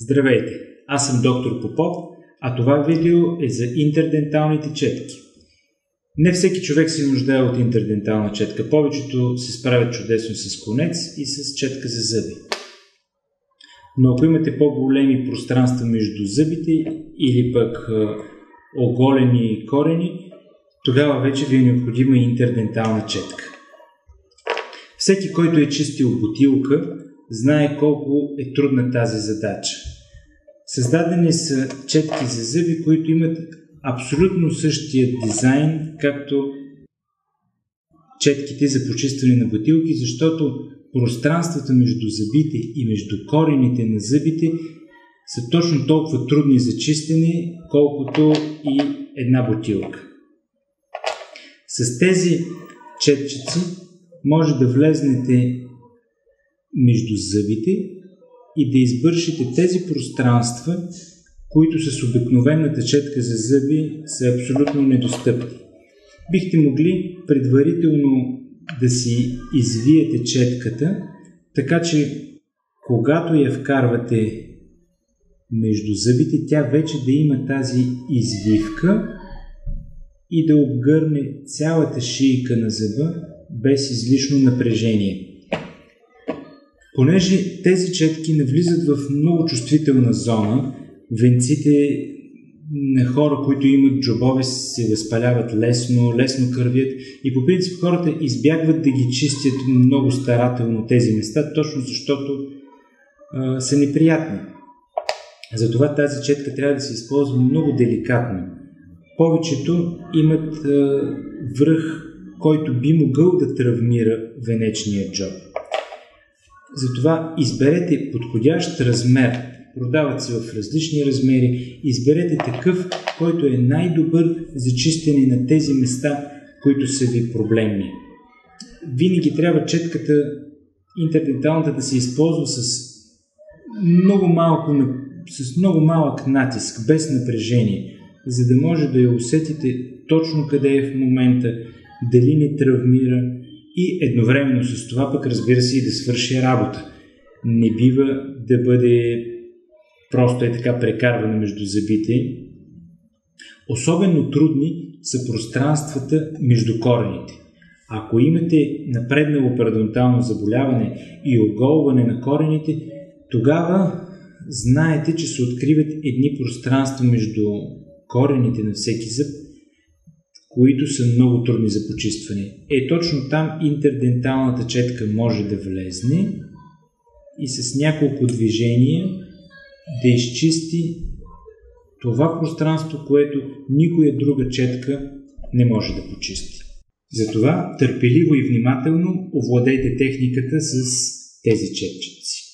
Здравейте, аз съм доктор Попов, а това видео е за интерденталните четки. Не всеки човек се нуждае от интердентална четка. Повечето се справят чудесно с конец и с четка за зъби. Но ако имате по-големи пространства между зъбите или пък оголени корени, тогава вече ви е необходима интердентална четка. Всеки, който е чистил бутилка, знае колко е трудна тази задача. Създадени са четки за зъби, които имат абсолютно същия дизайн, както четките за почистване на бутилки, защото пространствата между зъбите и между корените на зъбите са точно толкова трудни за чистене, колкото и една бутилка. С тези четчици може да влезнете между зъбите и да избършите тези пространства, които с обикновената четка за зъби са абсолютно недостъпни. Бихте могли предварително да си извиете четката, така че когато я вкарвате между зъбите, тя вече да има тази извивка и да обгърне цялата шийка на зъба без излишно напрежение. Понеже тези четки навлизат в много чувствителна зона, венците на хора, които имат джобове, се възпаляват лесно кървят и по принцип хората избягват да ги чистят много старателно тези места, точно защото са неприятни. Затова тази четка трябва да се използва много деликатно. Повечето имат връх, който би могъл да травмира венечния джоб. Затова изберете подходящ размер. Продават се в различни размери. Изберете такъв, който е най-добър за чистене на тези места, които са ви проблемни. Винаги трябва четката, интерденталната, да се използва с много малък натиск, без напрежение, за да може да я усетите точно къде е в момента, дали не травмира и едновременно с това пък, разбира се, и да свърши работа. Не бива да бъде просто така прекарване между зъбите. Особено трудни са пространствата между корените. Ако имате напреднало пародонтално заболяване и оголване на корените, тогава знаете, че се откриват едни пространства между корените на всеки зъб, които са много трудни за почистване. Точно там интерденталната четка може да влезне и с няколко движения да изчисти това пространство, което никоя друга четка не може да почисти. Затова търпеливо и внимателно овладейте техниката с тези четчици.